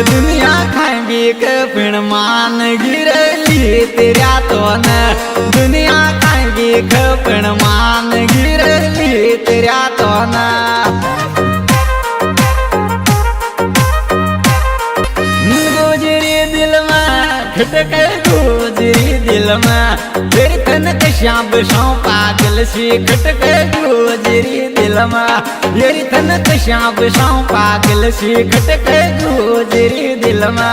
दुनिया खाएंगी कफिण मान गिरली तेरा तो न दुनिया खाएंगी कफिण मान गिरली तेरा तो न गुजरी दिल में खटके गुजरी दिल में तेरी तन कश्या बसाओ पागल सी खटके गुजरी दिल में तेरी तन कश्या बसाओ पागल सी खटके गुजरी दिल में।